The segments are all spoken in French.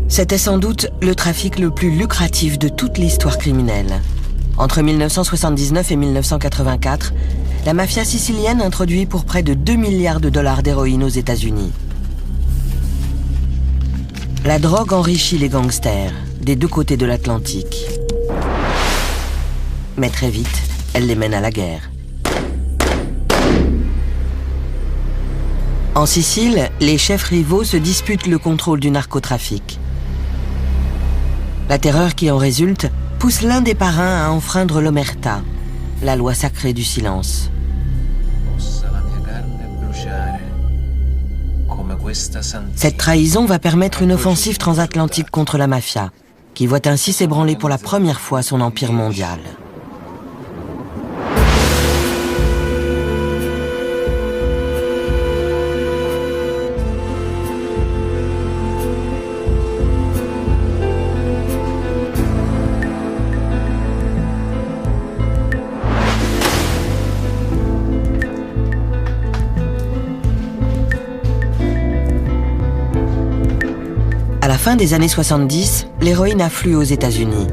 C'était sans doute le trafic le plus lucratif de toute l'histoire criminelle. Entre 1979 et 1984, la mafia sicilienne introduit pour près de 2 milliards de dollars d'héroïne aux États-Unis. La drogue enrichit les gangsters, des deux côtés de l'Atlantique. Mais très vite, elle les mène à la guerre. En Sicile, les chefs rivaux se disputent le contrôle du narcotrafic. La terreur qui en résulte pousse l'un des parrains à enfreindre l'omerta, la loi sacrée du silence. Cette trahison va permettre une offensive transatlantique contre la mafia, qui voit ainsi s'ébranler pour la première fois son empire mondial. À la fin des années 70, l'héroïne afflue aux États-Unis.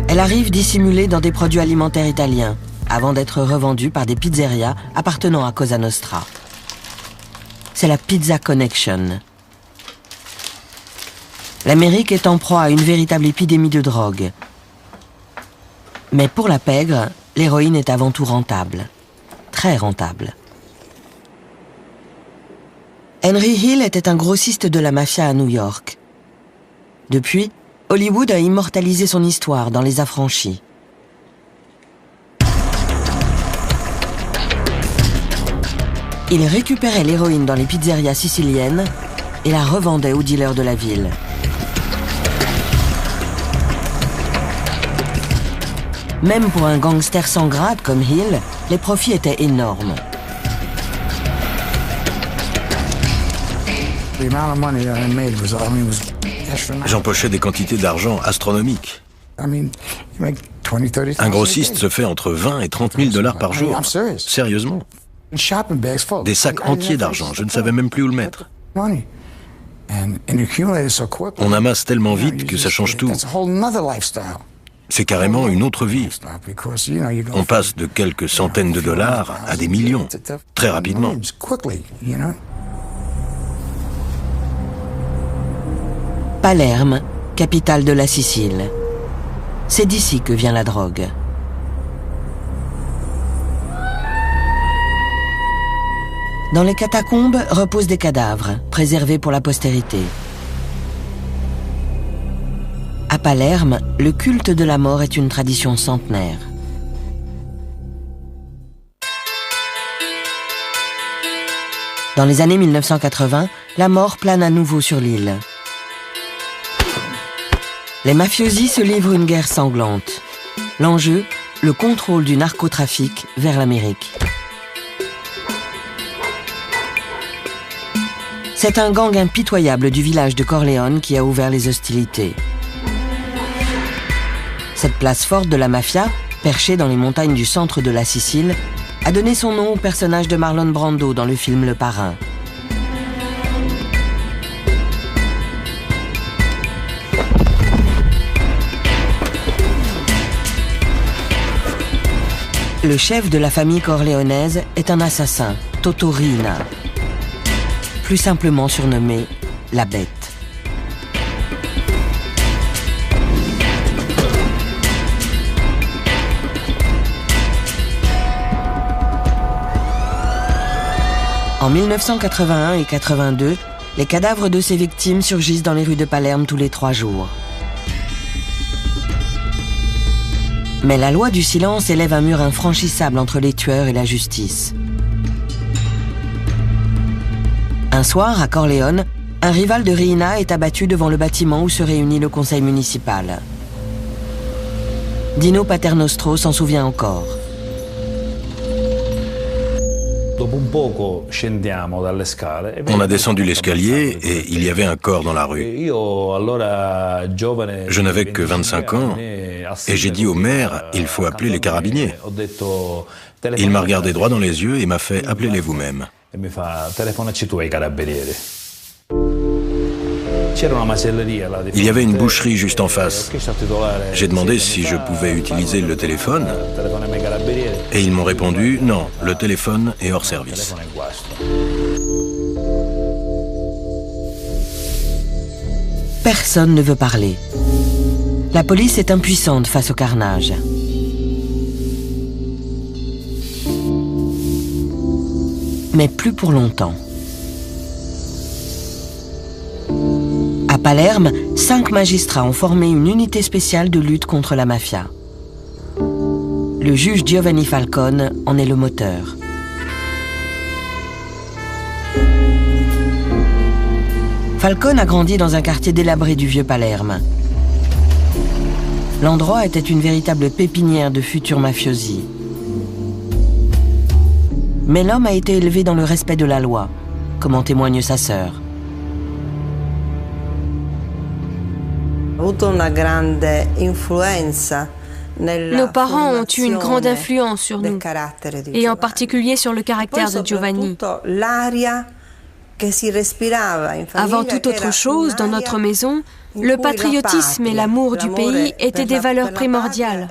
Elle arrive dissimulée dans des produits alimentaires italiens, avant d'être revendue par des pizzerias appartenant à Cosa Nostra. C'est la Pizza Connection. L'Amérique est en proie à une véritable épidémie de drogue. Mais pour la pègre, l'héroïne est avant tout rentable. Très rentable. Henry Hill était un grossiste de la mafia à New York. Depuis, Hollywood a immortalisé son histoire dans Les Affranchis. Il récupérait l'héroïne dans les pizzerias siciliennes et la revendait aux dealers de la ville. Même pour un gangster sans grade comme Hill, les profits étaient énormes. J'empochais des quantités d'argent astronomiques. Un grossiste se fait entre 20 et 30 000 dollars par jour. Sérieusement. Des sacs entiers d'argent, je ne savais même plus où le mettre. On amasse tellement vite que ça change tout. C'est carrément une autre vie. On passe de quelques centaines de dollars à des millions, très rapidement. Palerme, capitale de la Sicile. C'est d'ici que vient la drogue. Dans les catacombes reposent des cadavres, préservés pour la postérité. À Palerme, le culte de la mort est une tradition centenaire. Dans les années 1980, la mort plane à nouveau sur l'île. Les mafiosi se livrent une guerre sanglante. L'enjeu, le contrôle du narcotrafic vers l'Amérique. C'est un gang impitoyable du village de Corleone qui a ouvert les hostilités. Cette place forte de la mafia, perchée dans les montagnes du centre de la Sicile, a donné son nom au personnage de Marlon Brando dans le film Le Parrain. Le chef de la famille corléonaise est un assassin, Toto Riina, plus simplement surnommé la Bête. En 1981 et 82, les cadavres de ses victimes surgissent dans les rues de Palerme tous les 3 jours. Mais la loi du silence élève un mur infranchissable entre les tueurs et la justice. Un soir, à Corleone, un rival de Riina est abattu devant le bâtiment où se réunit le conseil municipal. Dino Paternostro s'en souvient encore. On a descendu l'escalier et il y avait un corps dans la rue. Je n'avais que 25 ans et j'ai dit au maire, il faut appeler les carabiniers. Il m'a regardé droit dans les yeux et m'a fait « appelez-les vous-même ». e mi fa telefonaci tu ai carabinieri. Il y avait une boucherie juste en face. J'ai demandé si je pouvais utiliser le téléphone et ils m'ont répondu non, le téléphone est hors service. Personne ne veut parler. La police est impuissante face au carnage. Mais plus pour longtemps. À Palerme, 5 magistrats ont formé une unité spéciale de lutte contre la mafia. Le juge Giovanni Falcone en est le moteur. Falcone a grandi dans un quartier délabré du vieux Palerme. L'endroit était une véritable pépinière de futurs mafiosi. Mais l'homme a été élevé dans le respect de la loi, comme en témoigne sa sœur. Nos parents ont eu une grande influence sur nous, et en particulier sur le caractère de Giovanni. Avant toute autre chose, dans notre maison, le patriotisme et l'amour du pays étaient des valeurs primordiales.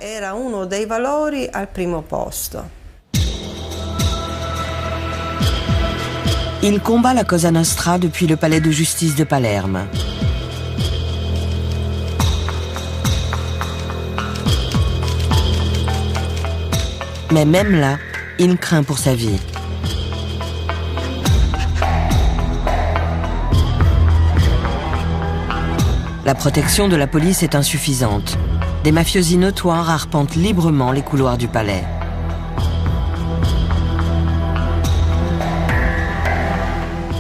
Il combat la Cosa Nostra depuis le palais de justice de Palerme. Mais même là, il craint pour sa vie. La protection de la police est insuffisante. Des mafiosi notoires arpentent librement les couloirs du palais.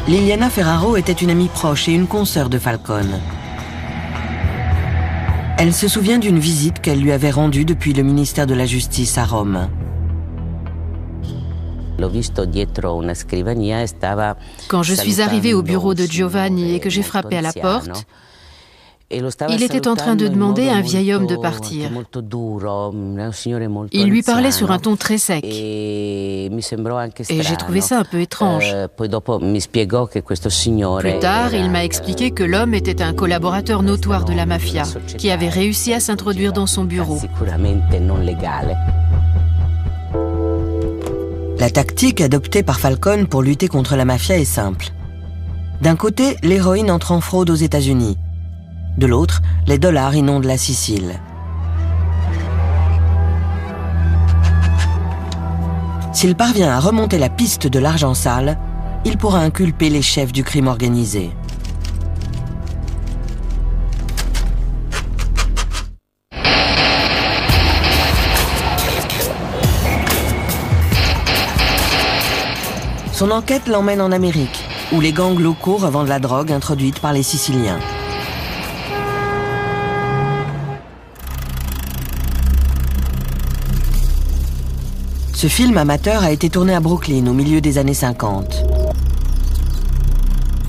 Liliana Ferraro était une amie proche et une consoeur de Falcone. Elle se souvient d'une visite qu'elle lui avait rendue depuis le ministère de la Justice à Rome. Quand je suis arrivée au bureau de Giovanni et que j'ai frappé à la porte, il était en train de demander à un vieil homme de partir. Il lui parlait sur un ton très sec. Et j'ai trouvé ça un peu étrange. Plus tard, il m'a expliqué que l'homme était un collaborateur notoire de la mafia, qui avait réussi à s'introduire dans son bureau. La tactique adoptée par Falcone pour lutter contre la mafia est simple. D'un côté, l'héroïne entre en fraude aux États-Unis. De l'autre, les dollars inondent la Sicile. S'il parvient à remonter la piste de l'argent sale, il pourra inculper les chefs du crime organisé. Son enquête l'emmène en Amérique, où les gangs locaux revendent la drogue introduite par les Siciliens. Ce film amateur a été tourné à Brooklyn au milieu des années 50.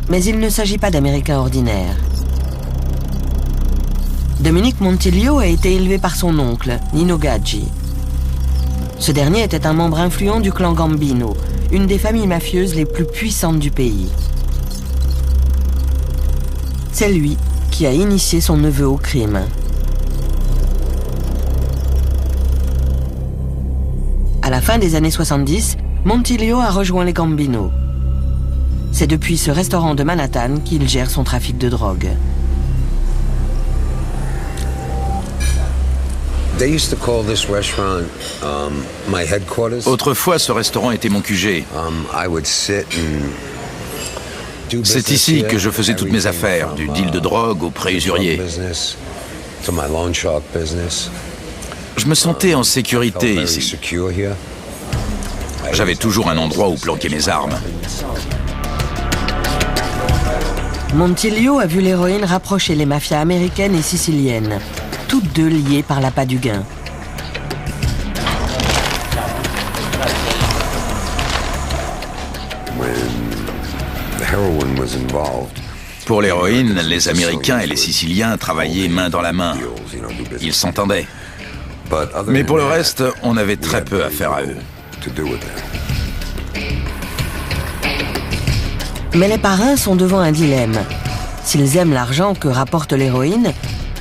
Mais il ne s'agit pas d'Américains ordinaires. Dominic Montiglio a été élevé par son oncle, Nino Gaggi. Ce dernier était un membre influent du clan Gambino, une des familles mafieuses les plus puissantes du pays. C'est lui qui a initié son neveu au crime. À la fin des années 70, Montiglio a rejoint les Gambino. C'est depuis ce restaurant de Manhattan qu'il gère son trafic de drogue. Autrefois, ce restaurant était mon QG. C'est ici que je faisais toutes mes affaires, du deal de drogue au prêt usurier. Je me sentais en sécurité ici. J'avais toujours un endroit où planquer mes armes. Montiglio a vu l'héroïne rapprocher les mafias américaines et siciliennes, toutes deux liées par l'appât du gain. Pour l'héroïne, les Américains et les Siciliens travaillaient main dans la main. Ils s'entendaient. Mais pour le reste, on avait très peu à faire à eux. Mais les parrains sont devant un dilemme. S'ils aiment l'argent que rapporte l'héroïne,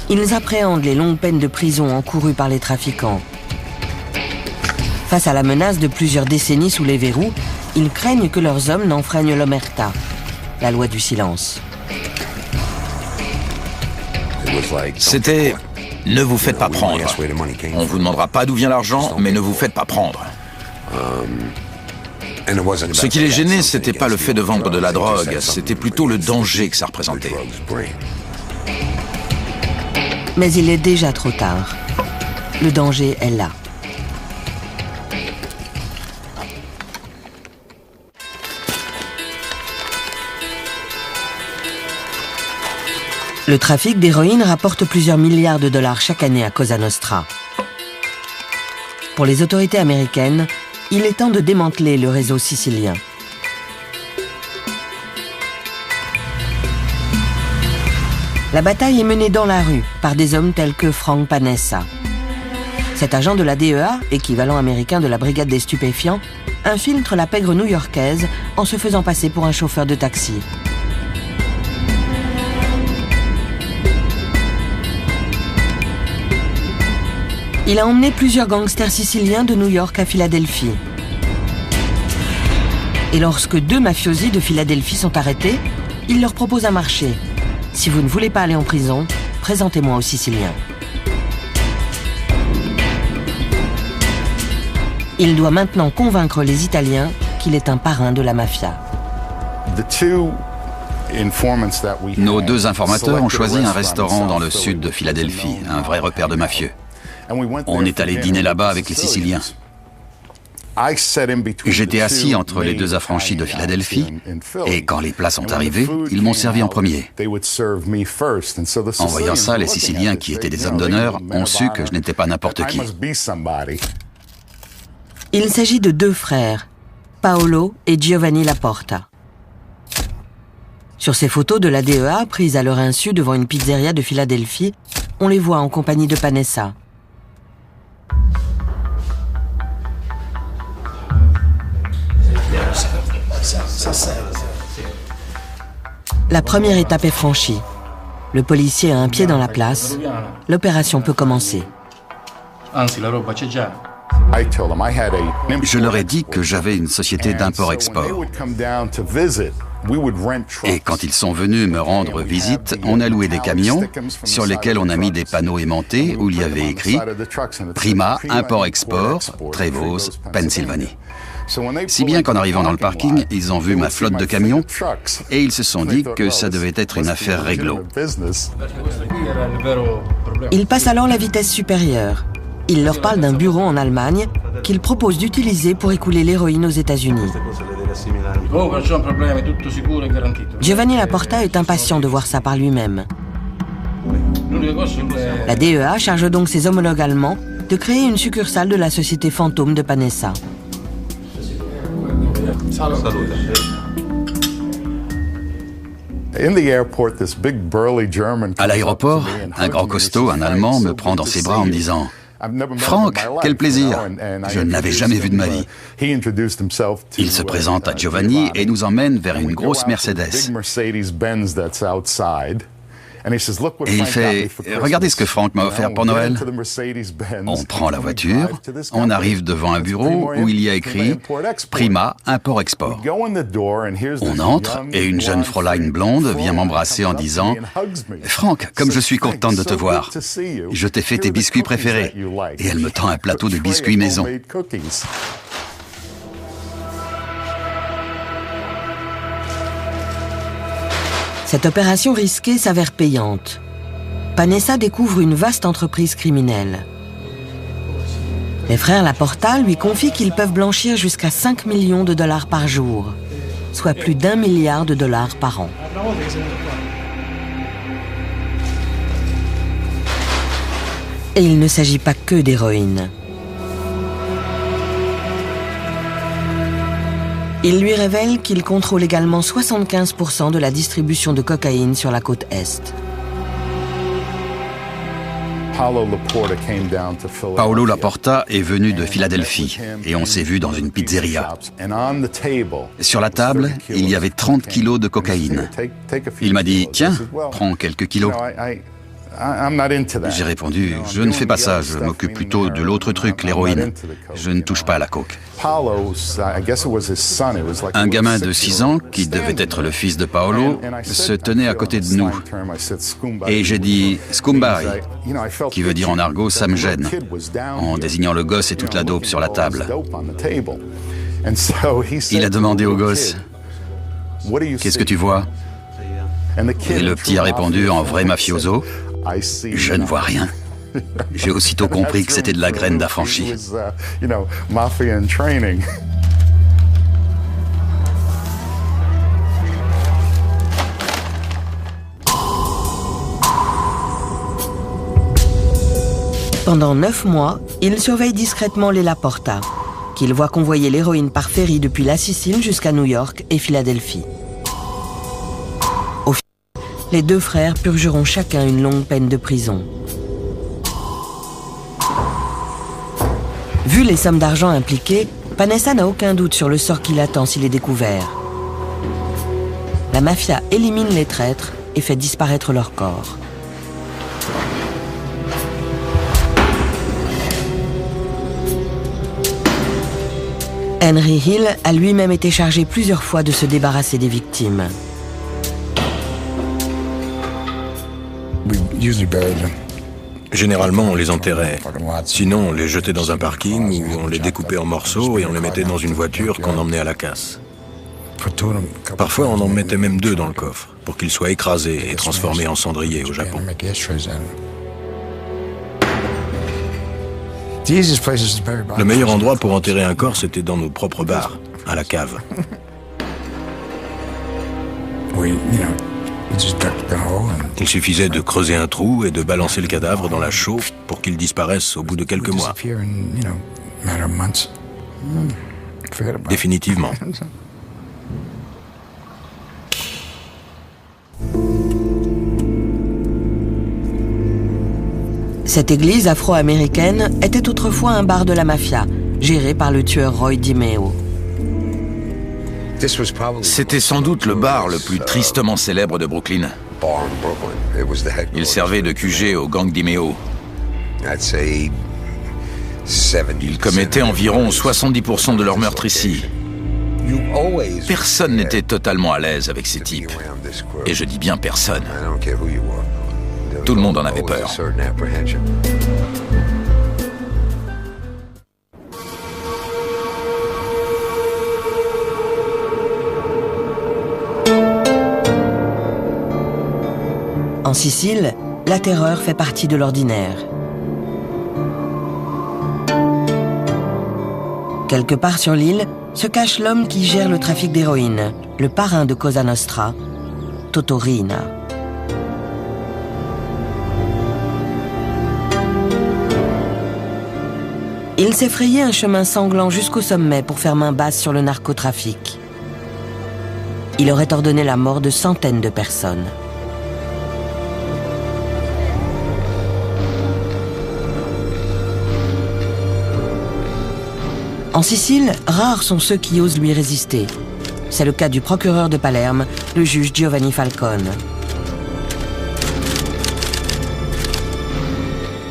ils appréhendent les longues peines de prison encourues par les trafiquants. Face à la menace de plusieurs décennies sous les verrous, ils craignent que leurs hommes n'enfreignent l'omerta, la loi du silence. C'était « ne vous faites pas prendre ». On vous demandera pas d'où vient l'argent, mais ne vous faites pas prendre. Ce qui les gênait, c'était pas le fait de vendre de la drogue, c'était plutôt le danger que ça représentait. Mais il est déjà trop tard. Le danger est là. Le trafic d'héroïne rapporte plusieurs milliards de dollars chaque année à Cosa Nostra. Pour les autorités américaines, il est temps de démanteler le réseau sicilien. La bataille est menée dans la rue par des hommes tels que Frank Panessa. Cet agent de la DEA, équivalent américain de la brigade des stupéfiants, infiltre la pègre new-yorkaise en se faisant passer pour un chauffeur de taxi. Il a emmené plusieurs gangsters siciliens de New York à Philadelphie. Et lorsque 2 mafiosi de Philadelphie sont arrêtés, il leur propose un marché. Si vous ne voulez pas aller en prison, présentez-moi aux Siciliens. Il doit maintenant convaincre les Italiens qu'il est un parrain de la mafia. Nos 2 informateurs ont choisi un restaurant dans le sud de Philadelphie, un vrai repère de mafieux. On est allé dîner là-bas avec les Siciliens. J'étais assis entre les 2 affranchis de Philadelphie, et quand les plats sont arrivés, ils m'ont servi en premier. En voyant ça, les Siciliens, qui étaient des hommes d'honneur, ont su que je n'étais pas n'importe qui. Il s'agit de 2 frères, Paolo et Giovanni Laporta. Sur ces photos de la DEA, prises à leur insu devant une pizzeria de Philadelphie, on les voit en compagnie de Panessa. La première étape est franchie. Le policier a un pied dans la place. L'opération peut commencer. Je leur ai dit que j'avais une société d'import-export. Et quand ils sont venus me rendre visite, on a loué des camions sur lesquels on a mis des panneaux aimantés où il y avait écrit « Prima, import-export, Trevose, Pennsylvanie ». Si bien qu'en arrivant dans le parking, ils ont vu ma flotte de camions et ils se sont dit que ça devait être une affaire réglo. Il passe alors la vitesse supérieure. Il leur parle d'un bureau en Allemagne qu'il propose d'utiliser pour écouler l'héroïne aux États-Unis. Giovanni Laporta est impatient de voir ça par lui-même. La DEA charge donc ses homologues allemands de créer une succursale de la société fantôme de Panessa. À l'aéroport, un grand costaud, un Allemand, me prend dans ses bras en me disant « Frank, quel plaisir! Je ne l'avais jamais vu de ma vie. » Il se présente à Giovanni et nous emmène vers une grosse Mercedes. Et il fait « Regardez ce que Frank m'a offert pour Noël. » On prend la voiture, on arrive devant un bureau où il y a écrit « Prima, import-export ». On entre et une jeune Fräulein blonde vient m'embrasser en disant « Frank, comme je suis contente de te voir. Je t'ai fait tes biscuits préférés. » Et elle me tend un plateau de biscuits maison. Cette opération risquée s'avère payante. Panessa découvre une vaste entreprise criminelle. Les frères Laporta lui confient qu'ils peuvent blanchir jusqu'à 5 millions de dollars par jour, soit plus d'1 milliard de dollars par an. Et il ne s'agit pas que d'héroïne. Il lui révèle qu'il contrôle également 75% de la distribution de cocaïne sur la côte Est. Paolo Laporta est venu de Philadelphie et on s'est vu dans une pizzeria. Sur la table, il y avait 30 kilos de cocaïne. Il m'a dit « Tiens, prends quelques kilos ». J'ai répondu « Je ne fais pas ça, je m'occupe plutôt de l'autre truc, l'héroïne. Je ne touche pas à la coke ». Un gamin de 6 ans, qui devait être le fils de Paolo, se tenait à côté de nous. Et j'ai dit « Scumbari », qui veut dire en argot « ça me gêne », en désignant le gosse et toute la dope sur la table. Il a demandé au gosse « Qu'est-ce que tu vois ?» Et le petit a répondu en vrai mafioso « Je ne vois rien ». J'ai aussitôt compris que c'était de la graine d'affranchi. Pendant 9 mois, il surveille discrètement les Laporta, qu'il voit convoyer l'héroïne par ferry depuis la Sicile jusqu'à New York et Philadelphie. Au final, les deux frères purgeront chacun une longue peine de prison. Vu les sommes d'argent impliquées, Panessa n'a aucun doute sur le sort qui l'attend s'il est découvert. La mafia élimine les traîtres et fait disparaître leur corps. Henry Hill a lui-même été chargé plusieurs fois de se débarrasser des victimes. Généralement, on les enterrait. Sinon, on les jetait dans un parking où on les découpait en morceaux et on les mettait dans une voiture qu'on emmenait à la casse. Parfois, on en mettait même 2 dans le coffre pour qu'ils soient écrasés et transformés en cendriers au Japon. Le meilleur endroit pour enterrer un corps, c'était dans nos propres bars, à la cave. Il suffisait de creuser un trou et de balancer le cadavre dans la chaux pour qu'il disparaisse au bout de quelques mois. Définitivement. Cette église afro-américaine était autrefois un bar de la mafia, géré par le tueur Roy DiMeo. C'était sans doute le bar le plus tristement célèbre de Brooklyn. Il servait de QG au gang DiMeo. Ils commettaient environ 70% de leurs meurtres ici. Personne n'était totalement à l'aise avec ces types. Et je dis bien personne. Tout le monde en avait peur. En Sicile, la terreur fait partie de l'ordinaire. Quelque part sur l'île se cache l'homme qui gère le trafic d'héroïne, le parrain de Cosa Nostra, Toto Riina. Il s'est frayé un chemin sanglant jusqu'au sommet pour faire main basse sur le narcotrafic. Il aurait ordonné la mort de centaines de personnes. En Sicile, rares sont ceux qui osent lui résister. C'est le cas du procureur de Palerme, le juge Giovanni Falcone.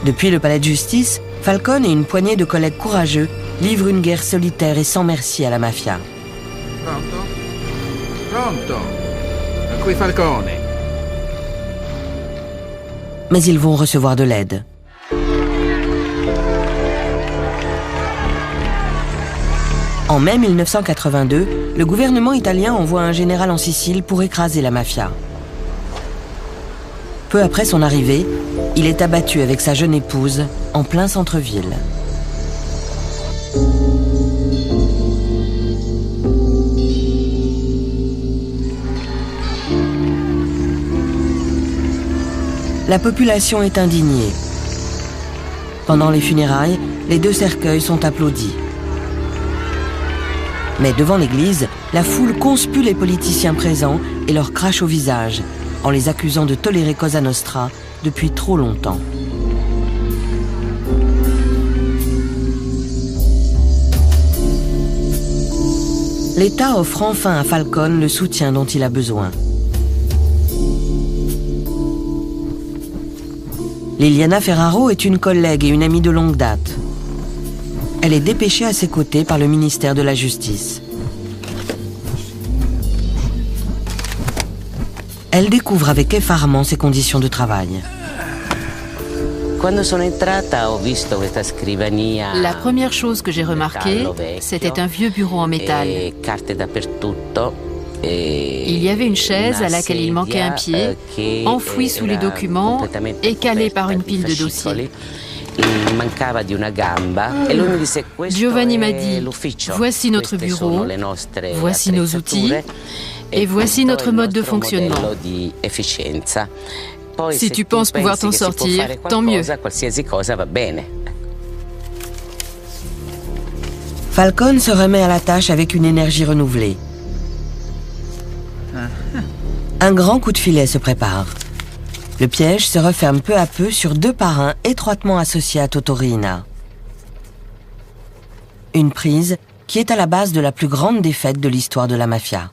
Depuis le palais de justice, Falcone et une poignée de collègues courageux livrent une guerre solitaire et sans merci à la mafia. Pronto? Qui Falcone. Mais ils vont recevoir de l'aide. En mai 1982, le gouvernement italien envoie un général en Sicile pour écraser la mafia. Peu après son arrivée, il est abattu avec sa jeune épouse en plein centre-ville. La population est indignée. Pendant les funérailles, les 2 cercueils sont applaudis. Mais devant l'église, la foule conspue les politiciens présents et leur crache au visage, en les accusant de tolérer Cosa Nostra depuis trop longtemps. l'État offre enfin à Falcone le soutien dont il a besoin. Liliana Ferraro est une collègue et une amie de longue date. Elle est dépêchée à ses côtés par le ministère de la Justice. Elle découvre avec effarement ses conditions de travail. La première chose que j'ai remarquée, c'était un vieux bureau en métal. Il y avait une chaise à laquelle il manquait un pied, enfouie sous les documents et calée par une pile de dossiers. Giovanni m'a dit, voici notre bureau, voici nos outils et voici notre mode de fonctionnement. Si tu penses pouvoir t'en sortir, tant mieux. Falcone se remet à la tâche avec une énergie renouvelée. Un grand coup de filet se prépare. Le piège se referme peu à peu sur deux parrains étroitement associés à Toto Riina. Une prise qui est à la base de la plus grande défaite de l'histoire de la mafia.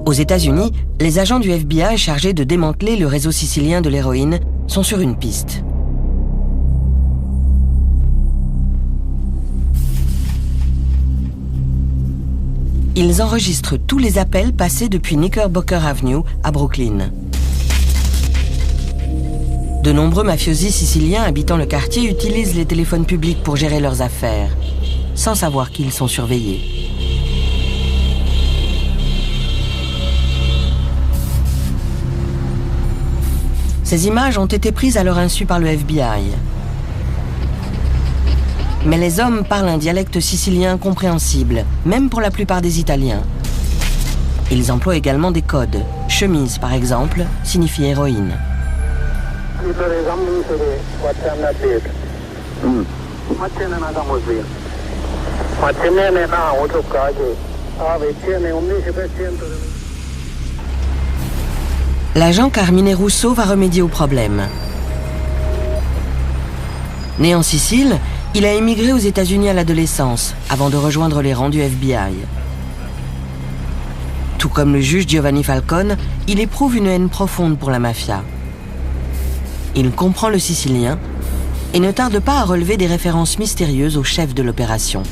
Aux États-Unis, les agents du FBI chargés de démanteler le réseau sicilien de l'héroïne sont sur une piste. Ils enregistrent tous les appels passés depuis Knickerbocker Avenue à Brooklyn. De nombreux mafiosi siciliens habitant le quartier utilisent les téléphones publics pour gérer leurs affaires, sans savoir qu'ils sont surveillés. Ces images ont été prises à leur insu par le FBI. Mais les hommes parlent un dialecte sicilien compréhensible, même pour la plupart des Italiens. Ils emploient également des codes. Chemise, par exemple, signifie héroïne. L'agent Carmine Russo va remédier au problème. Né en Sicile, il a émigré aux États-Unis à l'adolescence, avant de rejoindre les rangs du FBI. Tout comme le juge Giovanni Falcone, il éprouve une haine profonde pour la mafia. Il comprend le sicilien et ne tarde pas à relever des références mystérieuses au chef de l'opération.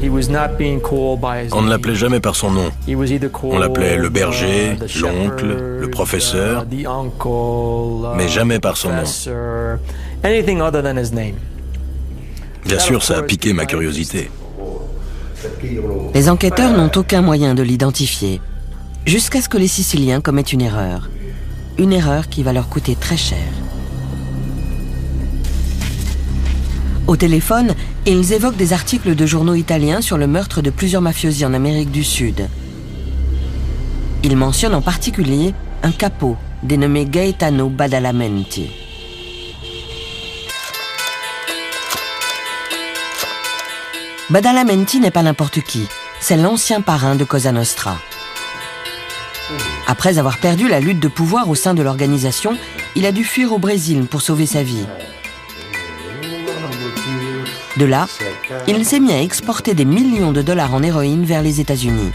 On ne l'appelait jamais par son nom. On l'appelait le berger, l'oncle, le professeur, mais jamais par son nom. Bien sûr, ça a piqué ma curiosité. Les enquêteurs n'ont aucun moyen de l'identifier, jusqu'à ce que les Siciliens commettent une erreur. Une erreur qui va leur coûter très cher. Au téléphone, ils évoquent des articles de journaux italiens sur le meurtre de plusieurs mafiosi en Amérique du Sud. Ils mentionnent en particulier un capo dénommé Gaetano Badalamenti. Badalamenti n'est pas n'importe qui, c'est l'ancien parrain de Cosa Nostra. Après avoir perdu la lutte de pouvoir au sein de l'organisation, il a dû fuir au Brésil pour sauver sa vie. De là, il s'est mis à exporter des millions de dollars en héroïne vers les États-Unis.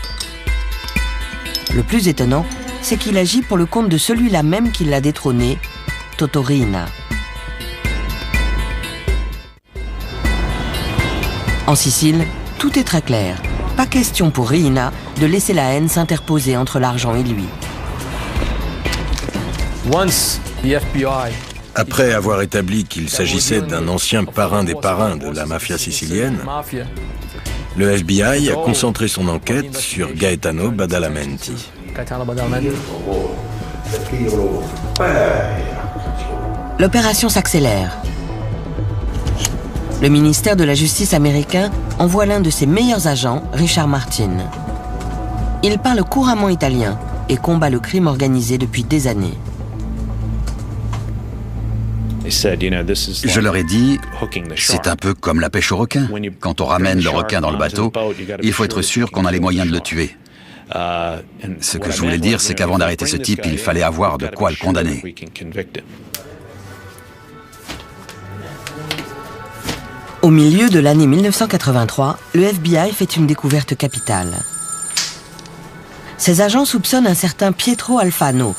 Le plus étonnant, c'est qu'il agit pour le compte de celui-là même qui l'a détrôné, Toto Riina. En Sicile, tout est très clair. Pas question pour Riina de laisser la haine s'interposer entre l'argent et lui. Après avoir établi qu'il s'agissait d'un ancien parrain des parrains de la mafia sicilienne, le FBI a concentré son enquête sur Gaetano Badalamenti. L'opération s'accélère. Le ministère de la Justice américain envoie l'un de ses meilleurs agents, Richard Martin. Il parle couramment italien et combat le crime organisé depuis des années. Je leur ai dit, c'est un peu comme la pêche au requin. Quand on ramène le requin dans le bateau, il faut être sûr qu'on a les moyens de le tuer. Ce que je voulais dire, c'est qu'avant d'arrêter ce type, il fallait avoir de quoi le condamner. Au milieu de l'année 1983, le FBI fait une découverte capitale. Ses agents soupçonnent un certain Pietro Alfano,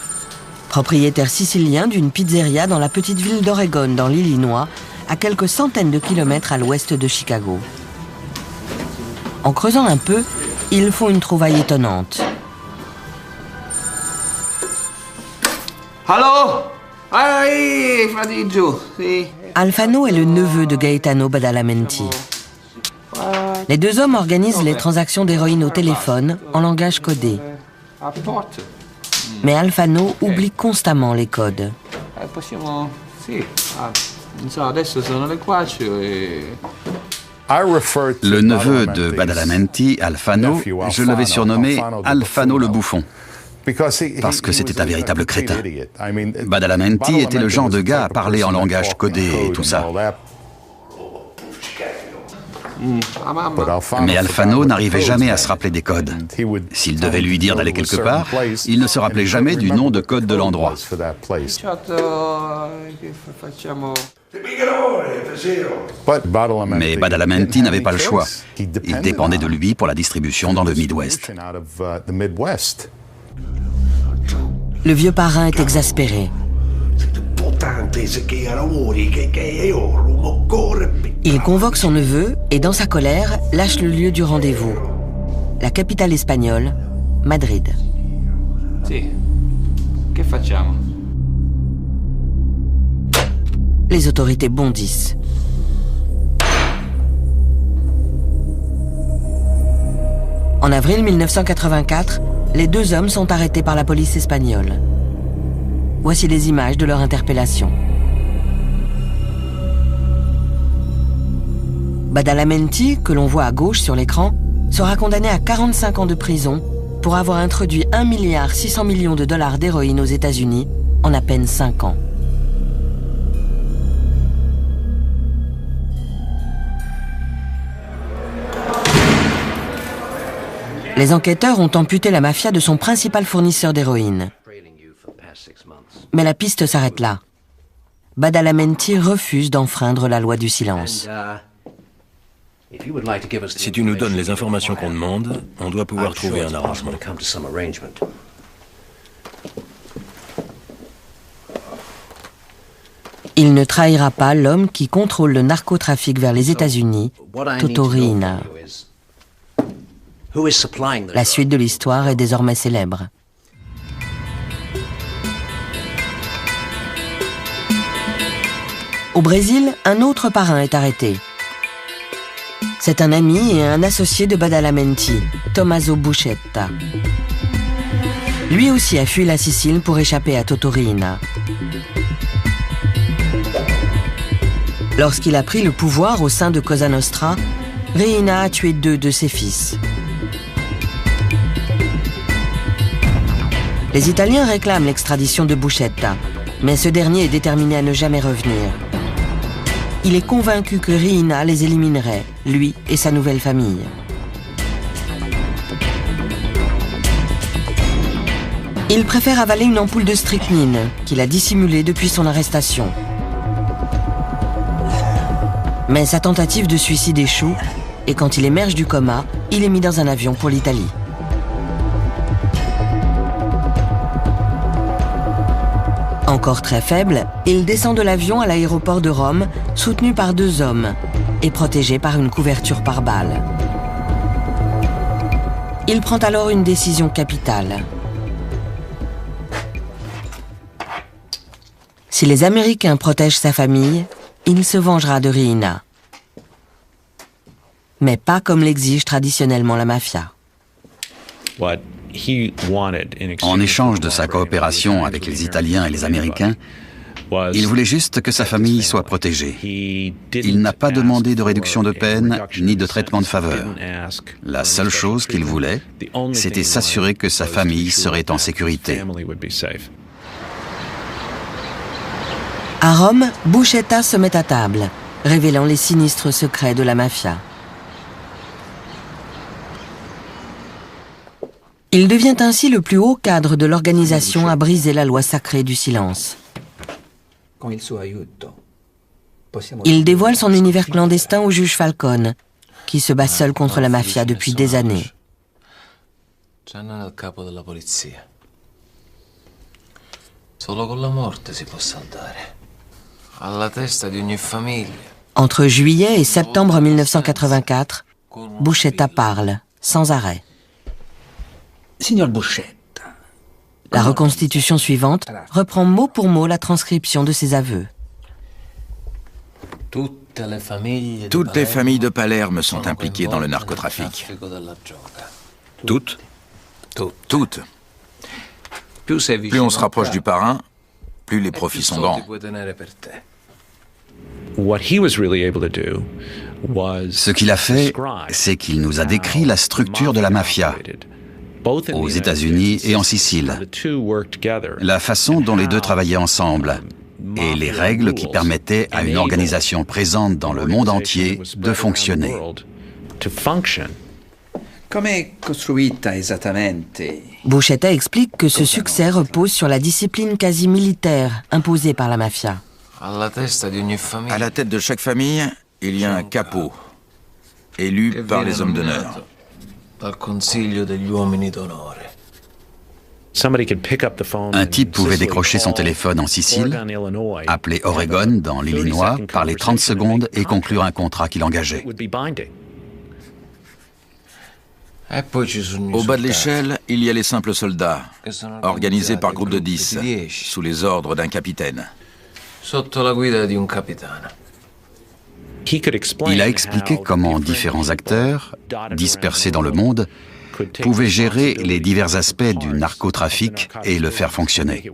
propriétaire sicilien d'une pizzeria dans la petite ville d'Oregon, dans l'Illinois, à quelques centaines de kilomètres à l'ouest de Chicago. En creusant un peu, ils font une trouvaille étonnante. Allô? Ehi, Fradiggio, sì. Alfano est le neveu de Gaetano Badalamenti. Les deux hommes organisent les transactions d'héroïne au téléphone en langage codé. Mais Alfano oublie constamment les codes. Le neveu de Badalamenti, Alfano, je l'avais surnommé Alfano le bouffon, parce que c'était un véritable crétin. Badalamenti était le genre de gars à parler en langage codé et tout ça. Mais Alfano n'arrivait jamais à se rappeler des codes. S'il devait lui dire d'aller quelque part, il ne se rappelait jamais du nom de code de l'endroit. Mais Badalamenti n'avait pas le choix. Il dépendait de lui pour la distribution dans le Midwest. Le vieux parrain est exaspéré. Il convoque son neveu et, dans sa colère, lâche le lieu du rendez-vous. La capitale espagnole, Madrid. Les autorités bondissent. En avril 1984, les deux hommes sont arrêtés par la police espagnole. Voici les images de leur interpellation. Badalamenti, que l'on voit à gauche sur l'écran, sera condamné à 45 ans de prison pour avoir introduit 1,6 milliard de dollars d'héroïne aux États-Unis en à peine 5 ans. Les enquêteurs ont amputé la mafia de son principal fournisseur d'héroïne. Mais la piste s'arrête là. Badalamenti refuse d'enfreindre la loi du silence. Si tu nous donnes les informations qu'on demande, on doit pouvoir trouver un arrangement. Il ne trahira pas l'homme qui contrôle le narcotrafic vers les États-Unis, Toto Riina. La suite de l'histoire est désormais célèbre. Au Brésil, un autre parrain est arrêté. C'est un ami et un associé de Badalamenti, Tommaso Buscetta. Lui aussi a fui la Sicile pour échapper à Toto Riina. Lorsqu'il a pris le pouvoir au sein de Cosa Nostra, Riina a tué 2 de ses fils. Les Italiens réclament l'extradition de Buscetta, mais ce dernier est déterminé à ne jamais revenir. Il est convaincu que Riina les éliminerait, lui et sa nouvelle famille. Il préfère avaler une ampoule de strychnine qu'il a dissimulée depuis son arrestation. Mais sa tentative de suicide échoue et quand il émerge du coma, il est mis dans un avion pour l'Italie. Encore très faible, il descend de l'avion à l'aéroport de Rome, soutenu par 2 hommes et protégé par une couverture par balles. Il prend alors une décision capitale. Si les Américains protègent sa famille, il se vengera de Riina. Mais pas comme l'exige traditionnellement la mafia. En échange de sa coopération avec les Italiens et les Américains, il voulait juste que sa famille soit protégée. Il n'a pas demandé de réduction de peine ni de traitement de faveur. La seule chose qu'il voulait, c'était s'assurer que sa famille serait en sécurité. À Rome, Buscetta se met à table, révélant les sinistres secrets de la mafia. Il devient ainsi le plus haut cadre de l'organisation à briser la loi sacrée du silence. Il dévoile son univers clandestin au juge Falcone, qui se bat seul contre la mafia depuis des années. Entre juillet et septembre 1984, Buscetta parle, sans arrêt. La reconstitution suivante reprend mot pour mot la transcription de ses aveux. Toutes les familles de Palerme sont impliquées dans le narcotrafic. Toutes? Toutes. Plus on se rapproche du parrain, plus les profits sont grands. Ce qu'il a fait, c'est qu'il nous a décrit la structure de la mafia, aux États-Unis et en Sicile, la façon dont les deux travaillaient ensemble et les règles qui permettaient à une organisation présente dans le monde entier de fonctionner. Buscetta explique que ce succès repose sur la discipline quasi militaire imposée par la mafia. À la tête de chaque famille, il y a un capot, élu par les hommes d'honneur. Un type pouvait décrocher son téléphone en Sicile, appeler Oregon dans l'Illinois, parler 30 secondes et conclure un contrat qui l'engageait. Au bas de l'échelle, il y a les simples soldats, organisés par groupe de 10, sous les ordres d'un capitaine. Il a expliqué comment différents acteurs, dispersés dans le monde, pouvaient gérer les divers aspects du narcotrafic et le faire fonctionner.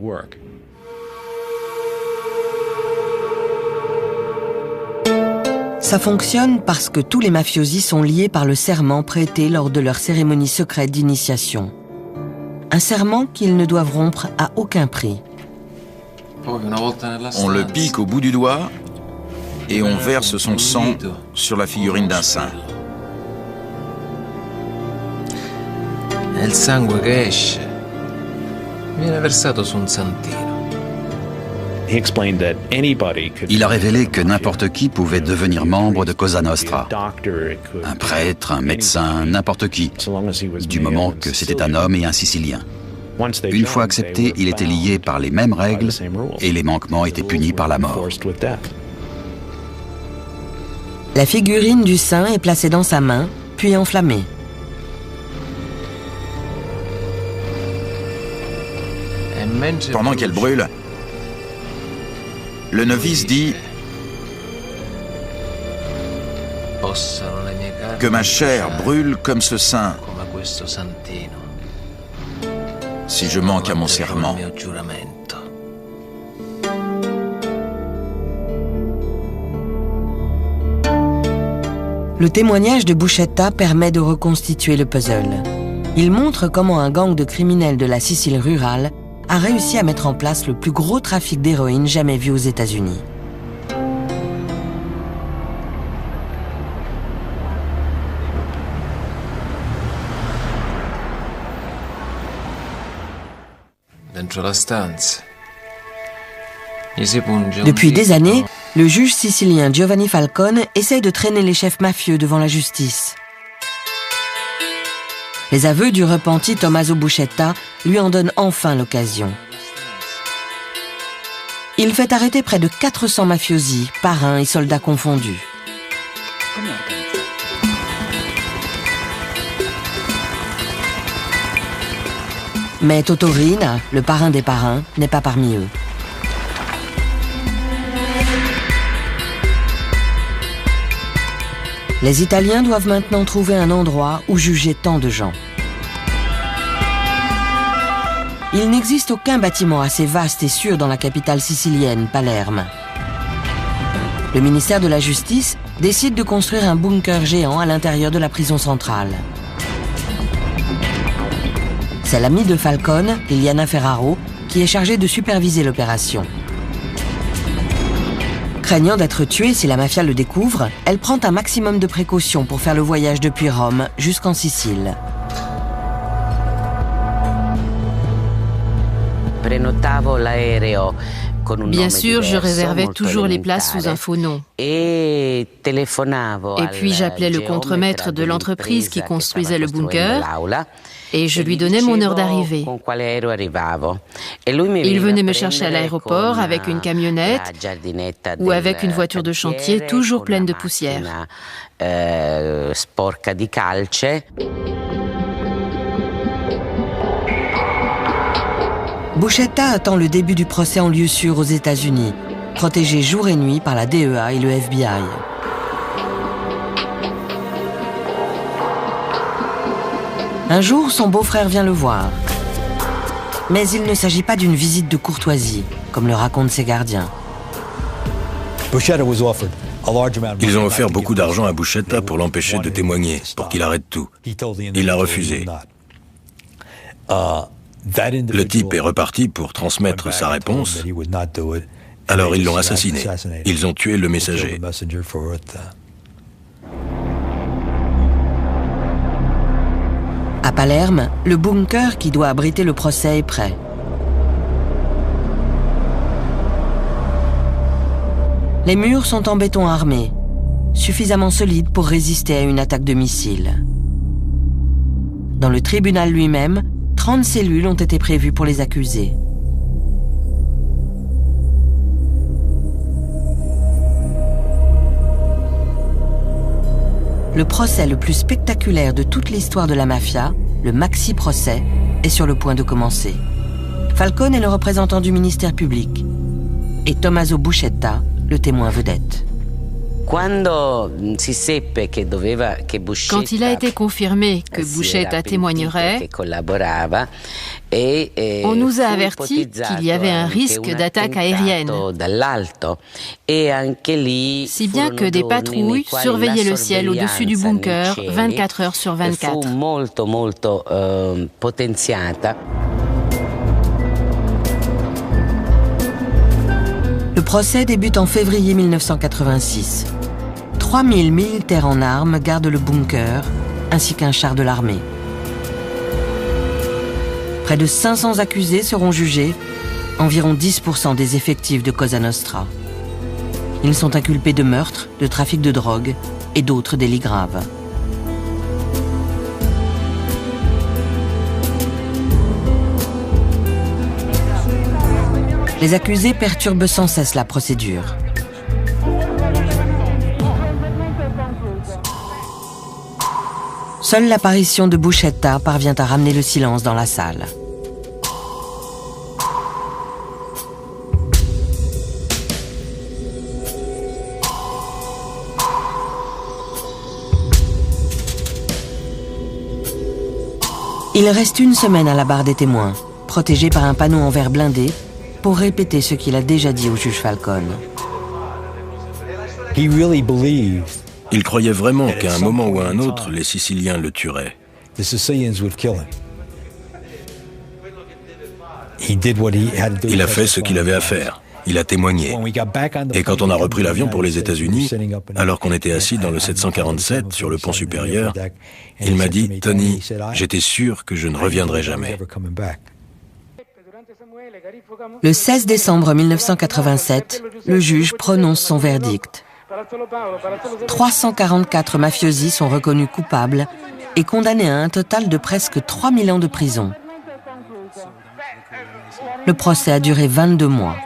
Ça fonctionne parce que tous les mafiosi sont liés par le serment prêté lors de leur cérémonie secrète d'initiation. Un serment qu'ils ne doivent rompre à aucun prix. On le pique au bout du doigt et on verse son sang sur la figurine d'un saint. E il sangue che esce viene versato su un santino. Il a révélé que n'importe qui pouvait devenir membre de Cosa Nostra. Un prêtre, un médecin, n'importe qui, du moment que c'était un homme et un Sicilien. Une fois accepté, il était lié par les mêmes règles et les manquements étaient punis par la mort. La figurine du saint est placée dans sa main, puis enflammée. Pendant qu'elle brûle, le novice dit que ma chair brûle comme ce saint si je manque à mon serment. Le témoignage de Buscetta permet de reconstituer le puzzle. Il montre comment un gang de criminels de la Sicile rurale a réussi à mettre en place le plus gros trafic d'héroïne jamais vu aux États-Unis. Depuis des années, le juge sicilien Giovanni Falcone essaye de traîner les chefs mafieux devant la justice. Les aveux du repenti Tommaso Buscetta lui en donnent enfin l'occasion. Il fait arrêter près de 400 mafiosi, parrains et soldats confondus. Mais Toto Riina, le parrain des parrains, n'est pas parmi eux. Les Italiens doivent maintenant trouver un endroit où juger tant de gens. Il n'existe aucun bâtiment assez vaste et sûr dans la capitale sicilienne, Palerme. Le ministère de la Justice décide de construire un bunker géant à l'intérieur de la prison centrale. C'est l'amie de Falcone, Liliana Ferraro, qui est chargée de superviser l'opération. Craignant d'être tuée si la mafia le découvre, elle prend un maximum de précautions pour faire le voyage depuis Rome jusqu'en Sicile. Bien sûr, je réservais toujours les places sous un faux nom. Et puis j'appelais le contremaître de l'entreprise qui construisait le bunker et je lui donnais mon heure d'arrivée. Il venait me chercher à l'aéroport avec une camionnette ou avec une voiture de chantier toujours pleine de poussière. Buscetta attend le début du procès en lieu sûr aux États-Unis, protégé jour et nuit par la DEA et le FBI. Un jour, son beau-frère vient le voir. Mais il ne s'agit pas d'une visite de courtoisie, comme le racontent ses gardiens. Ils ont offert beaucoup d'argent à Buscetta pour l'empêcher de témoigner, pour qu'il arrête tout. Il a refusé. Le type est reparti pour transmettre sa réponse, alors ils l'ont assassiné. Ils ont tué le messager. À Palerme, le bunker qui doit abriter le procès est prêt. Les murs sont en béton armé, suffisamment solides pour résister à une attaque de missile. Dans le tribunal lui-même, 30 cellules ont été prévues pour les accusés. Le procès le plus spectaculaire de toute l'histoire de la mafia, le maxi-procès, est sur le point de commencer. Falcone est le représentant du ministère public et Tommaso Buscetta, le témoin vedette. Quand il a été confirmé que Buscetta témoignerait, on nous a avertis qu'il y avait un risque d'attaque aérienne, si bien que des patrouilles surveillaient le ciel au-dessus du bunker 24 heures sur 24. Le procès débute en février 1986. 3000 militaires en armes gardent le bunker, ainsi qu'un char de l'armée. Près de 500 accusés seront jugés, environ 10% des effectifs de Cosa Nostra. Ils sont inculpés de meurtre, de trafic de drogue et d'autres délits graves. Les accusés perturbent sans cesse la procédure. Seule l'apparition de Buscetta parvient à ramener le silence dans la salle. Il reste une semaine à la barre des témoins, protégé par un panneau en verre blindé, pour répéter ce qu'il a déjà dit au juge Falcone. Il croyait vraiment qu'à un moment ou à un autre, les Siciliens le tueraient. Il a fait ce qu'il avait à faire. Il a témoigné. Et quand on a repris l'avion pour les États-Unis, alors qu'on était assis dans le 747 sur le pont supérieur, il m'a dit « Tony, j'étais sûr que je ne reviendrai jamais ». Le 16 décembre 1987, le juge prononce son verdict. 344 mafiosi sont reconnus coupables et condamnés à un total de presque 3000 ans de prison. Le procès a duré 22 mois.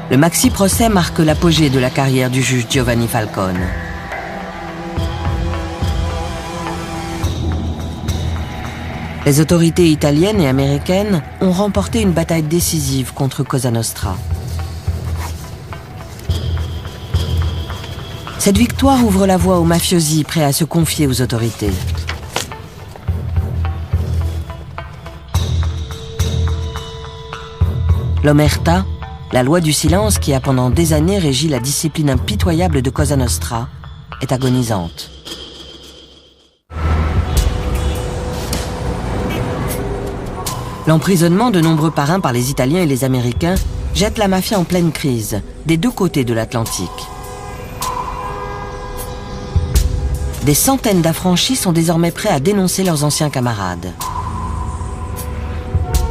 Le maxi-procès marque l'apogée de la carrière du juge Giovanni Falcone. Les autorités italiennes et américaines ont remporté une bataille décisive contre Cosa Nostra. Cette victoire ouvre la voie aux mafiosi prêts à se confier aux autorités. L'omerta, la loi du silence qui a pendant des années régi la discipline impitoyable de Cosa Nostra, est agonisante. L'emprisonnement de nombreux parrains par les Italiens et les Américains jette la mafia en pleine crise, des deux côtés de l'Atlantique. Des centaines d'affranchis sont désormais prêts à dénoncer leurs anciens camarades.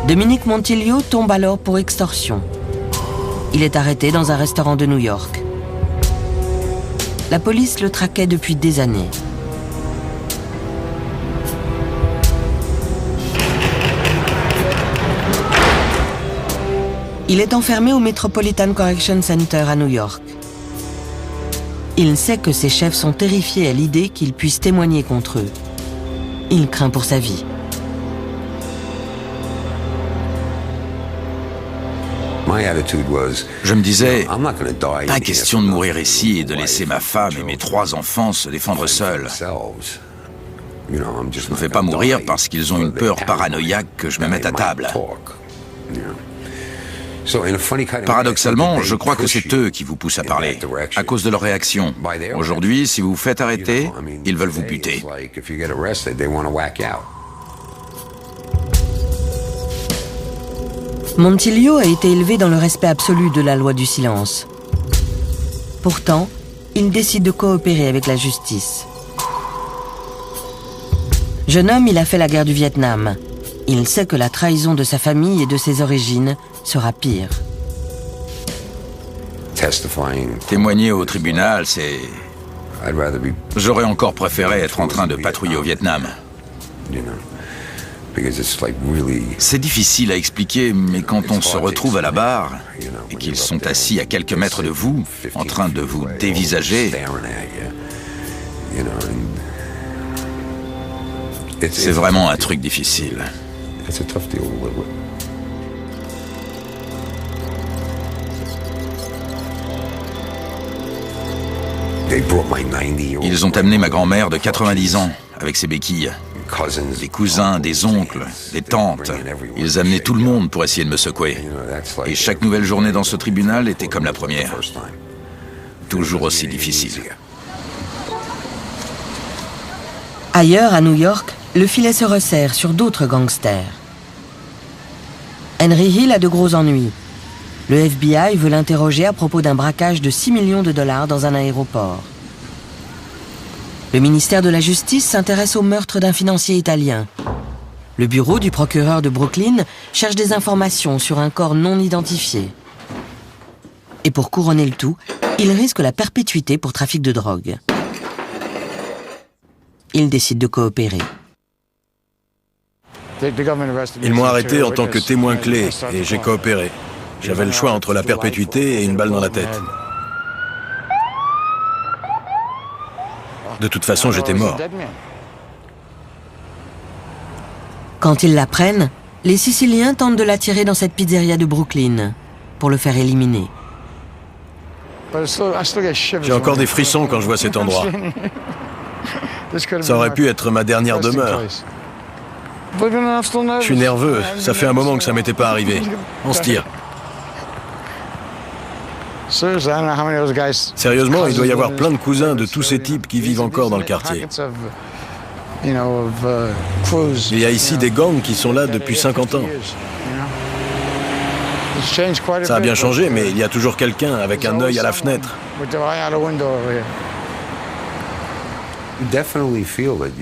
Dominique Montiglio tombe alors pour extorsion. Il est arrêté dans un restaurant de New York. La police le traquait depuis des années. Il est enfermé au Metropolitan Correction Center à New York. Il sait que ses chefs sont terrifiés à l'idée qu'il puisse témoigner contre eux. Il craint pour sa vie. Je me disais, pas question de mourir ici et de laisser ma femme et mes 3 enfants se défendre seuls. Je ne me fais pas mourir parce qu'ils ont une peur paranoïaque que je me mette à table. Paradoxalement, je crois que c'est eux qui vous poussent à parler, à cause de leur réaction. Aujourd'hui, si vous vous faites arrêter, ils veulent vous buter. Montiglio a été élevé dans le respect absolu de la loi du silence. Pourtant, il décide de coopérer avec la justice. Jeune homme, il a fait la guerre du Vietnam. Il sait que la trahison de sa famille et de ses origines sera pire. Témoigner au tribunal, c'est... J'aurais encore préféré être en train de patrouiller au Vietnam. C'est difficile à expliquer, mais quand on se retrouve à la barre et qu'ils sont assis à quelques mètres de vous, en train de vous dévisager, c'est vraiment un truc difficile. Ils ont amené ma grand-mère de 90 ans avec ses béquilles. Des cousins, des oncles, des tantes. Ils amenaient tout le monde pour essayer de me secouer. Et chaque nouvelle journée dans ce tribunal était comme la première. Toujours aussi difficile. Ailleurs, à New York, le filet se resserre sur d'autres gangsters. Henry Hill a de gros ennuis. Le FBI veut l'interroger à propos d'un braquage de 6 millions de dollars dans un aéroport. Le ministère de la Justice s'intéresse au meurtre d'un financier italien. Le bureau du procureur de Brooklyn cherche des informations sur un corps non identifié. Et pour couronner le tout, il risque la perpétuité pour trafic de drogue. Il décide de coopérer. Ils m'ont arrêté en tant que témoin clé et j'ai coopéré. J'avais le choix entre la perpétuité et une balle dans la tête. De toute façon, j'étais mort. Quand ils l'apprennent, les Siciliens tentent de l'attirer dans cette pizzeria de Brooklyn pour le faire éliminer. J'ai encore des frissons quand je vois cet endroit. Ça aurait pu être ma dernière demeure. Je suis nerveux, ça fait un moment que ça m'était pas arrivé. On se tire. Sérieusement, il doit y avoir plein de cousins de tous ces types qui vivent encore dans le quartier. Il y a ici des gangs qui sont là depuis 50 ans. Ça a bien changé, mais il y a toujours quelqu'un avec un œil à la fenêtre.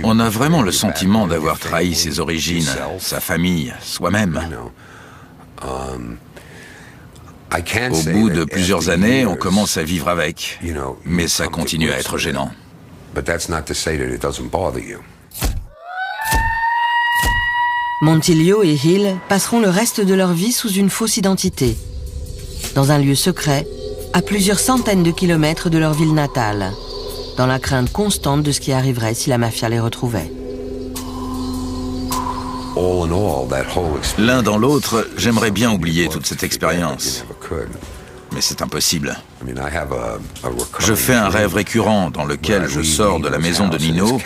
On a vraiment le sentiment d'avoir trahi ses origines, sa famille, soi-même. Au bout de plusieurs années, on commence à vivre avec, mais ça continue à être gênant. Montiglio et Hill passeront le reste de leur vie sous une fausse identité, dans un lieu secret, à plusieurs centaines de kilomètres de leur ville natale, dans la crainte constante de ce qui arriverait si la mafia les retrouvait. L'un dans l'autre, j'aimerais bien oublier toute cette expérience. Mais c'est impossible. Je fais un rêve récurrent dans lequel je sors de la maison de Nino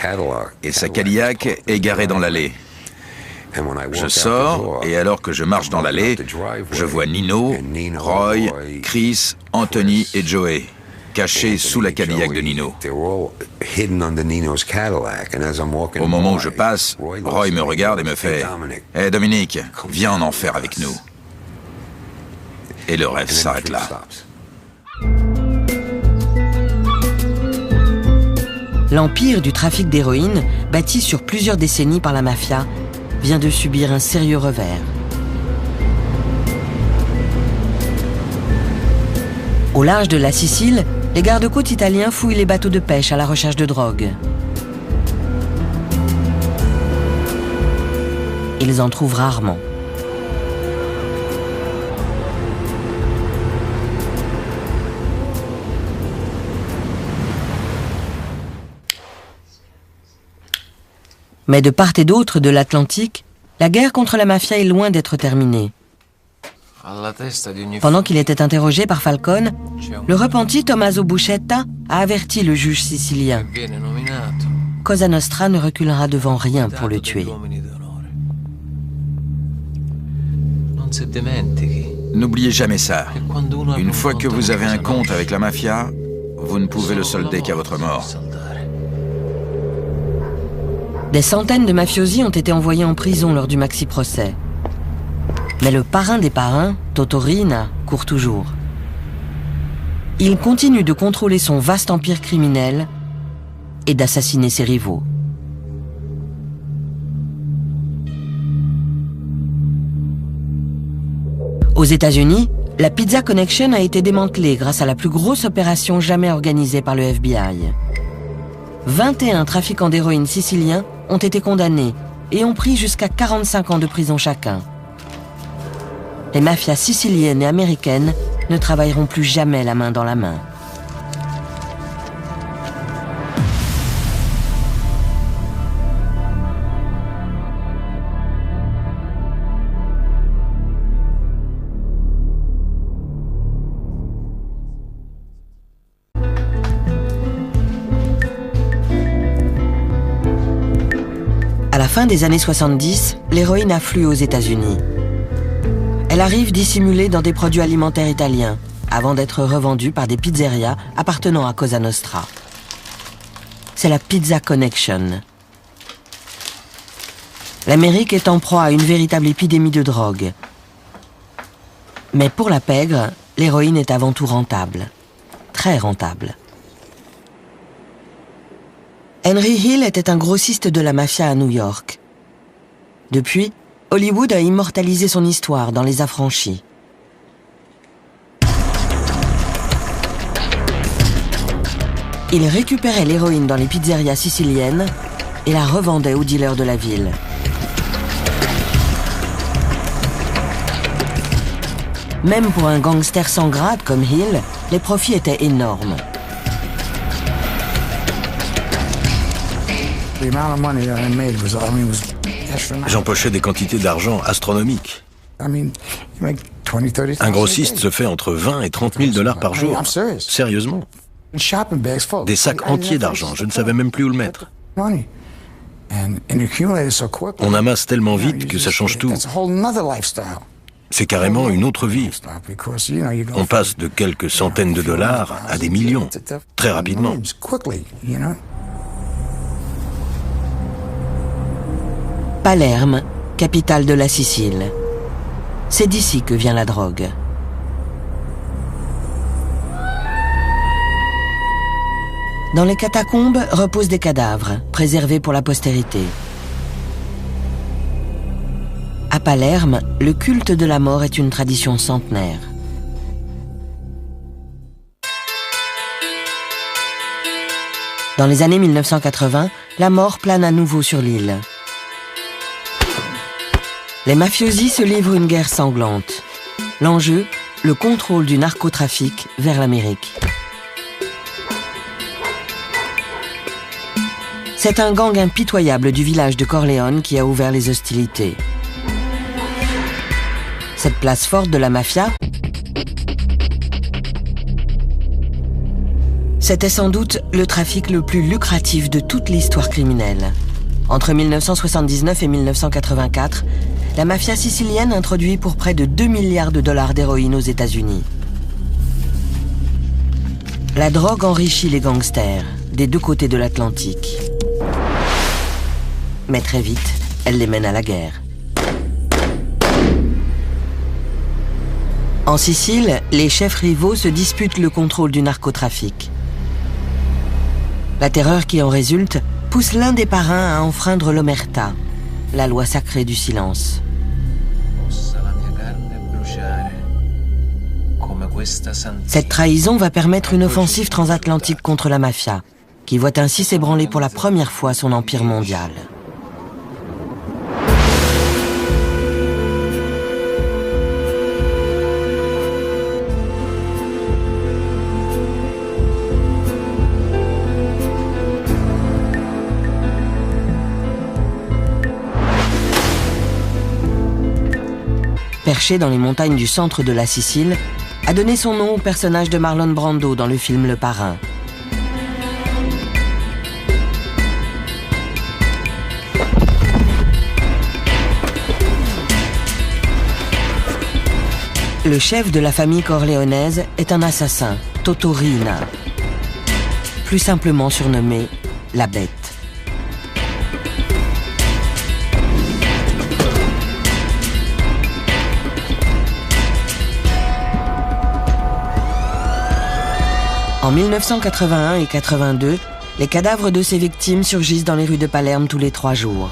et sa Cadillac est garée dans l'allée. Je sors et alors que je marche dans l'allée, je vois Nino, Roy, Chris, Anthony et Joey. cachés sous la Cadillac de Nino. Au moment où je passe, Roy me regarde et me fait « Hé Dominique, viens en enfer avec nous ». Et le rêve s'arrête là. L'empire du trafic d'héroïne, bâti sur plusieurs décennies par la mafia, vient de subir un sérieux revers. Au large de la Sicile, les gardes-côtes italiens fouillent les bateaux de pêche à la recherche de drogue. Ils en trouvent rarement. Mais de part et d'autre de l'Atlantique, la guerre contre la mafia est loin d'être terminée. Pendant qu'il était interrogé par Falcone, le repenti Tommaso Buscetta a averti le juge sicilien. Cosa Nostra ne reculera devant rien pour le tuer. N'oubliez jamais ça. Une fois que vous avez un compte avec la mafia, vous ne pouvez le solder qu'à votre mort. Des centaines de mafiosi ont été envoyés en prison lors du maxi-procès. Mais le parrain des parrains, Toto Riina, court toujours. Il continue de contrôler son vaste empire criminel et d'assassiner ses rivaux. Aux États-Unis, la Pizza Connection a été démantelée grâce à la plus grosse opération jamais organisée par le FBI. 21 trafiquants d'héroïne siciliens ont été condamnés et ont pris jusqu'à 45 ans de prison chacun. Les mafias siciliennes et américaines ne travailleront plus jamais la main dans la main. À la fin des années 70, l'héroïne afflue aux États-Unis. Elle arrive dissimulée dans des produits alimentaires italiens, avant d'être revendue par des pizzerias appartenant à Cosa Nostra. C'est la Pizza Connection. L'Amérique est en proie à une véritable épidémie de drogue. Mais pour la pègre, l'héroïne est avant tout rentable. Très rentable. Henry Hill était un grossiste de la mafia à New York. Depuis, Hollywood a immortalisé son histoire dans Les Affranchis. Il récupérait l'héroïne dans les pizzerias siciliennes et la revendait aux dealers de la ville. Même pour un gangster sans grade comme Hill, les profits étaient énormes. J'empochais des quantités d'argent astronomiques. Un grossiste se fait entre 20 et 30 000 $ par jour. Sérieusement. Des sacs entiers d'argent, je ne savais même plus où le mettre. On amasse tellement vite que ça change tout. C'est carrément une autre vie. On passe de quelques centaines de dollars à des millions, très rapidement. Palerme, capitale de la Sicile. C'est d'ici que vient la drogue. Dans les catacombes reposent des cadavres, préservés pour la postérité. À Palerme, le culte de la mort est une tradition centenaire. Dans les années 1980, la mort plane à nouveau sur l'île. Les mafiosi se livrent une guerre sanglante. L'enjeu, le contrôle du narcotrafic vers l'Amérique. C'est un gang impitoyable du village de Corleone qui a ouvert les hostilités. Cette place forte de la mafia, c'était sans doute le trafic le plus lucratif de toute l'histoire criminelle. Entre 1979 et 1984, la mafia sicilienne introduit pour près de 2 milliards de dollars d'héroïne aux États-Unis. La drogue enrichit les gangsters, des deux côtés de l'Atlantique. Mais très vite, elle les mène à la guerre. En Sicile, les chefs rivaux se disputent le contrôle du narcotrafic. La terreur qui en résulte pousse l'un des parrains à enfreindre l'omerta, la loi sacrée du silence. Cette trahison va permettre une offensive transatlantique contre la mafia, qui voit ainsi s'ébranler pour la première fois son empire mondial. Perché dans les montagnes du centre de la Sicile, a donné son nom au personnage de Marlon Brando dans le film Le Parrain. Le chef de la famille corléonaise est un assassin, Toto Riina, plus simplement surnommé la Bête. En 1981 et 82, les cadavres de ses victimes surgissent dans les rues de Palerme tous les 3 jours.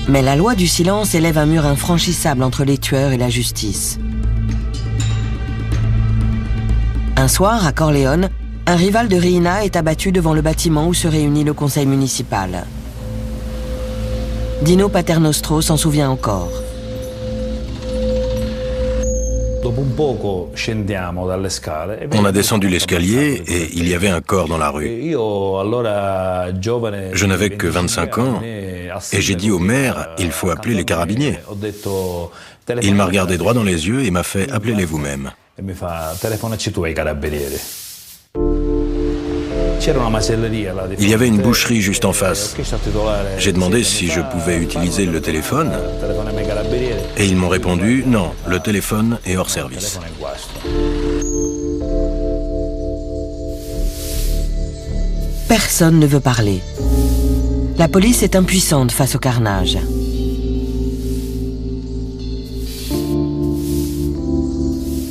Mais la loi du silence élève un mur infranchissable entre les tueurs et la justice. Un soir, à Corleone, un rival de Riina est abattu devant le bâtiment où se réunit le conseil municipal. Dino Paternostro s'en souvient encore. On a descendu l'escalier et il y avait un corps dans la rue. Je n'avais que 25 ans et j'ai dit au maire, il faut appeler les carabiniers. Il m'a regardé droit dans les yeux et m'a fait, appelez-les vous-même. Il y avait une boucherie juste en face. J'ai demandé si je pouvais utiliser le téléphone et ils m'ont répondu non, le téléphone est hors service. Personne ne veut parler. La police est impuissante face au carnage.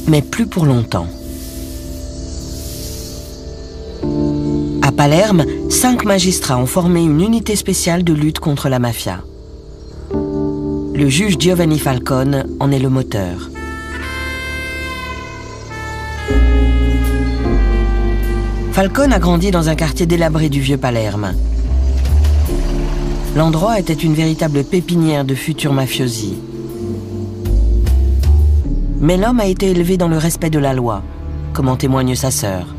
Mais plus pour longtemps. À Palerme, 5 magistrats ont formé une unité spéciale de lutte contre la mafia. Le juge Giovanni Falcone en est le moteur. Falcone a grandi dans un quartier délabré du vieux Palerme. L'endroit était une véritable pépinière de futurs mafiosi. Mais l'homme a été élevé dans le respect de la loi, comme en témoigne sa sœur.